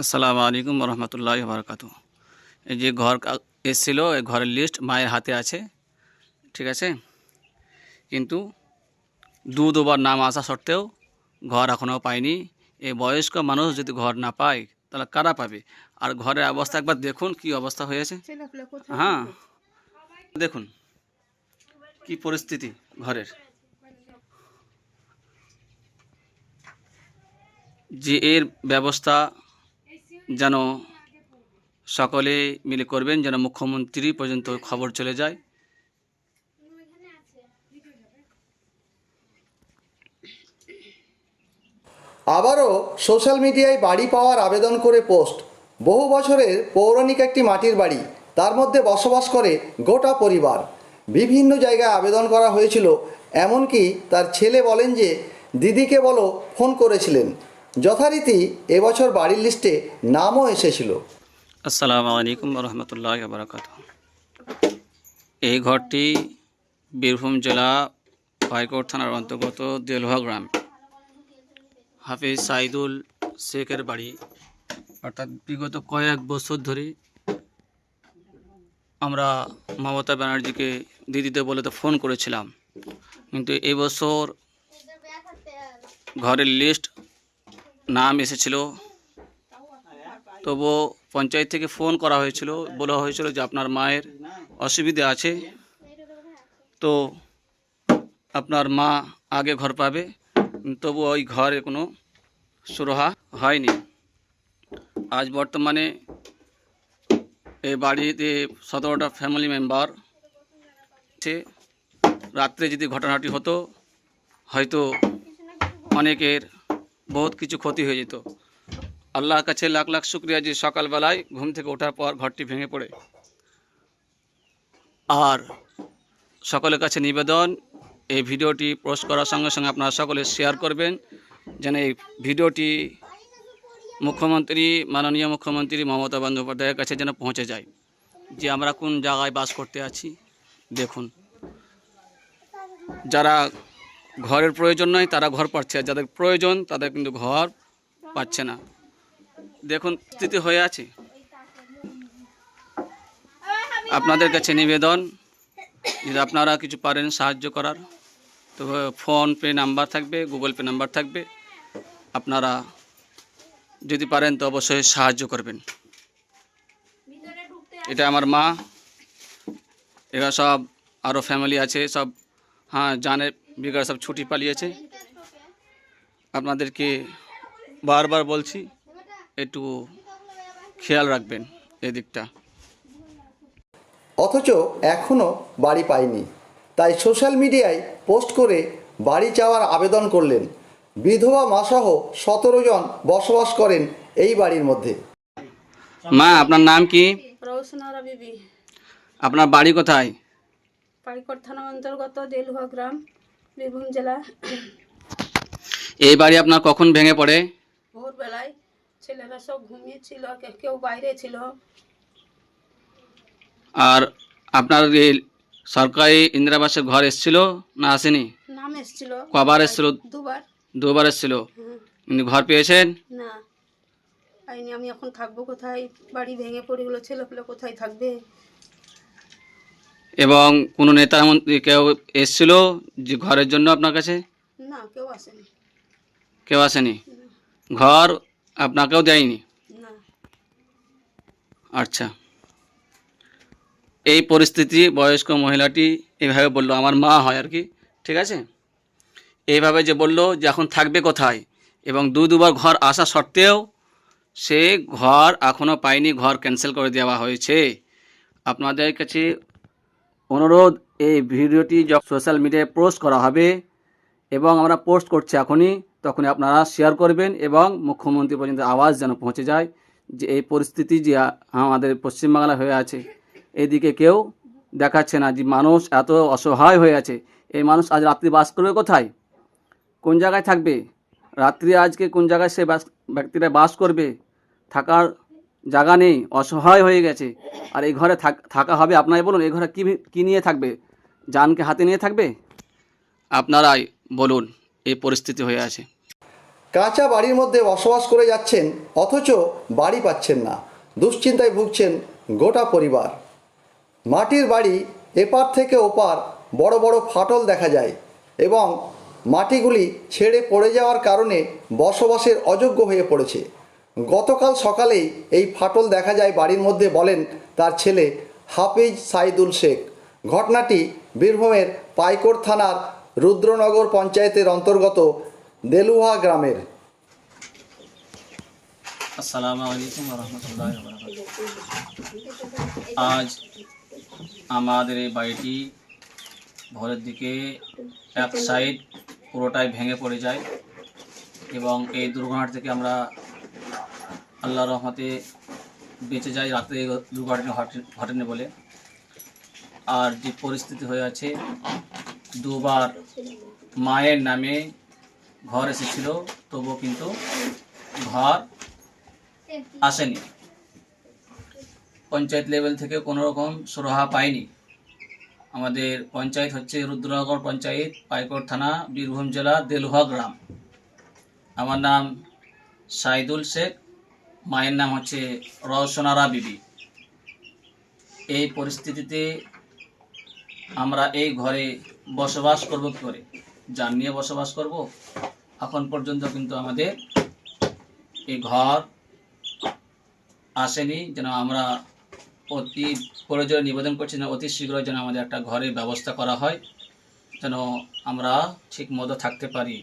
আসসালামু আলাইকুম রহমতুল্লাহি বারাকাতু। এই যে ঘর এসেছিল, এই ঘরের লিস্ট মায়ের হাতে আছে, ঠিক আছে। কিন্তু দুবার নাম আসা সত্ত্বেও ঘর এখনও পায়নি। এই বয়স্ক মানুষ যদি ঘর না পায় তাহলে কারা পাবে? আর ঘরের অবস্থা একবার দেখুন, কি অবস্থা হয়েছে। হ্যাঁ, দেখুন কি পরিস্থিতি ঘরের। যে এর ব্যবস্থা যেন সকলে মিলে করবেন, যেন মুখ্যমন্ত্রী পর্যন্ত খবর চলে যায়। আবারও সোশ্যাল মিডিয়ায় বাড়ি পাওয়ার আবেদন করে পোস্ট। বহু বছরের পৌরাণিক একটি মাটির বাড়ি, তার মধ্যে বসবাস করে গোটা পরিবার। বিভিন্ন জায়গায় আবেদন করা হয়েছিল, এমনকি তার ছেলে বলেন যে দিদিকে বলো ফোন করেছিলেন। যথারীতি এবছর বাড়ির লিস্টে নামও এসেছিল। আসসালামু আলাইকুম রহমতুল্লাহি বারাকাতু। এই ঘরটি বীরভূম জেলা পাইকড় থানার অন্তর্গত দেলুয়া গ্রাম, হাফিজ সাইদুল শেখের বাড়ি। অর্থাৎ বিগত কয়েক বছর ধরে আমরা মমতা ব্যানার্জিকে দিদিতে বলে তো ফোন করেছিলাম, কিন্তু এই বছর ঘরের লিস্ট নাম এসেছিল। তবুও পঞ্চায়েত থেকে ফোন করা হয়েছিল, বলা হয়েছিল যে আপনার মায়ের অসুবিধা আছে, তো আপনার মা আগে ঘর পাবে। তবু ওই ঘরে কোনো সুরাহা হয়নি। আজ বর্তমানে এই বাড়িতে 17টা ফ্যামিলি মেম্বার আছে। রাত্রে যদি ঘটনাটি হতো, হয়তো অনেকের বহুত কিছু ক্ষতি হয়ে যেত। আল্লাহর কাছে লাখ লাখ শুক্রিয়া যে সকালবেলায় ঘুম থেকে ওঠার পর ঘরটি ভেঙে পড়ে। আর সকলের কাছে নিবেদন, এই ভিডিওটি পোস্ট করার সঙ্গে সঙ্গে আপনারা সকলে শেয়ার করবেন, যেন এই ভিডিওটি মাননীয় মুখ্যমন্ত্রী মমতা বন্দ্যোপাধ্যায়ের কাছে যেন পৌঁছে যায়, যে আমরা কোন জায়গায় বাস করতে আছি। দেখুন, যারা ঘরের প্রয়োজন নয় তারা ঘর পাচ্ছে, আর যাদের প্রয়োজন তাদের কিন্তু ঘর পাচ্ছে না। দেখুন স্থিতি হয়ে আছে। আপনাদের কাছে নিবেদন, যদি আপনারা কিছু পারেন সাহায্য করার, তো ফোনপে নাম্বার থাকবে, গুগল পে নাম্বার থাকবে, আপনারা যদি পারেন তো অবশ্যই সাহায্য করবেন। এটা আমার মা, এরা সব আরও ফ্যামিলি আছে সব, হ্যাঁ জানে বিঘার সব ছুটি পালিয়েছে। আপনাদেরকে বারবার বলছি একটু খেয়াল রাখবেন এই দিকটা। অথচ এখনও বাড়ি পায়নি, তাই সোশ্যাল মিডিয়ায় পোস্ট করে বাড়ি চাওয়ার আবেদন করলেন। বিধবা মাসহ 17 জন বসবাস করেন এই বাড়ির মধ্যে। মা, আপনার নাম কি? রৌশনারা বিবি। আপনার বাড়ি কোথায়? পাইকড় থানা অন্তর্গত দেলুয়া গ্রাম, বীরভূম জেলা। এই বাড়ি আপনার কখন ভেঙে পড়ে? ভোরবেলায় ছেলেরা সব ঘুমিয়েছিল, কেউ বাইরে ছিল। আর আপনার এই সরকারি ইন্দিরা আবাসের ঘর এসেছিল না আসেনি? নাম এসেছিল। কবার এসেছিল? দুবার। দুবার এসেছিল, কিন্তু ঘর পেয়েছেন না, পাইনি। আমি এখন থাকবো কোথায়? বাড়ি ভেঙে পড়ে গেলো, ছেলেপুলে কোথায় থাকবে? এবং কোনো নেতা মন্ত্রী কেউ এসেছিল যে ঘরের জন্য আপনার কাছে? না, কেউ আসেনি। কেউ আসেনি, ঘর আপনাকেও দেয়নি? না। আচ্ছা, এই পরিস্থিতি বয়স্ক মহিলাটি এইভাবে বললো, আমার মা হয় আর কি, ঠিক আছে। এইভাবে যে বললো যে এখন থাকবে কোথায়, এবং দুবার ঘর আসা সত্ত্বেও সে ঘর এখনও পায়নি, ঘর ক্যান্সেল করে দেওয়া হয়েছে। আপনাদের কাছে অনুরোধ, এই ভিডিওটি যখন সোশ্যাল মিডিয়ায় পোস্ট করা হবে, এবং আমরা পোস্ট করছি এখনই, তখনই আপনারা শেয়ার করবেন এবং মুখ্যমন্ত্রী পর্যন্ত আওয়াজ যেন পৌঁছে যায় যে এই পরিস্থিতি যে আমাদের পশ্চিমবাংলায় হয়ে আছে, এদিকে কেউ দেখাচ্ছে না, যে মানুষ এত অসহায় হয়ে আছে। এই মানুষ আজ রাত্রি বাস করবে কোথায়? কোন জায়গায় থাকবে রাত্রি? আজকে কোন জায়গায় সে ব্যক্তিরা বাস করবে? থাকার জায়গা নেই, অসহায় হয়ে গেছে। আর এই ঘরে থাকা হবে? আপনারাই বলুন, এই ঘরে কী নিয়ে থাকবে? জানকে হাতে নিয়ে থাকবে? আপনারাই বলুন, এই পরিস্থিতি হয়ে আছে। কাঁচা বাড়ির মধ্যে বসবাস করে যাচ্ছেন, অথচ বাড়ি পাচ্ছেন না। দুশ্চিন্তায় ভুগছেন গোটা পরিবার। মাটির বাড়ি এপার থেকে ওপার বড় বড় ফাটল দেখা যায় এবং মাটিগুলি ছেড়ে পড়ে যাওয়ার কারণে বসবাসের অযোগ্য হয়ে পড়েছে। গতকাল সকালেই এই ফাটল দেখা যায় বাড়ির মধ্যে, বলেন তার ছেলে হাফিজ সাইদুল শেখ। ঘটনাটি বীরভূমের পাইকড় থানার রুদ্রনগর পঞ্চায়েতের অন্তর্গত দেলুহা গ্রামের। আসসালামু আলাইকুম রহমতুল্লাহ। আজ আমাদের এই বাড়িটি ভোরের দিকে এক সাইড পুরোটাই ভেঙে পড়ে যায় এবং এই দুর্ঘটনা থেকে আমরা আল্লাহর রহমতে বেঁচে যাই। রাতে এই দুর্ঘটনা ঘটেনি বলে। আর যে পরিস্থিতি হয়ে আছে, দুবার মায়ের নামে ঘর এসেছিল, তবুও কিন্তু ঘর আসেনি। পঞ্চায়েত লেভেল থেকে কোনো রকম সুরাহা পাইনি। আমাদের পঞ্চায়েত হচ্ছে রুদ্রনগর পঞ্চায়েত, পাইকড় থানা, বীরভূম জেলা, দেলুহা গ্রাম। আমার নাম সাইদুল শেখ, মায়ের নাম হচ্ছে রওশনারা বিবি। এই পরিস্থিতিতে আমরা এই ঘরে বসবাস করব কী করে, যান নিয়ে বসবাস করব। এখন পর্যন্ত কিন্তু আমাদের এই ঘর আসেনি। যেন আমরা অতি প্রয়োজনে নিবেদন করছি যেন অতি শীঘ্রই যেন আমাদের একটা ঘরের ব্যবস্থা করা হয়, যেন আমরা ঠিক মতো থাকতে পারি।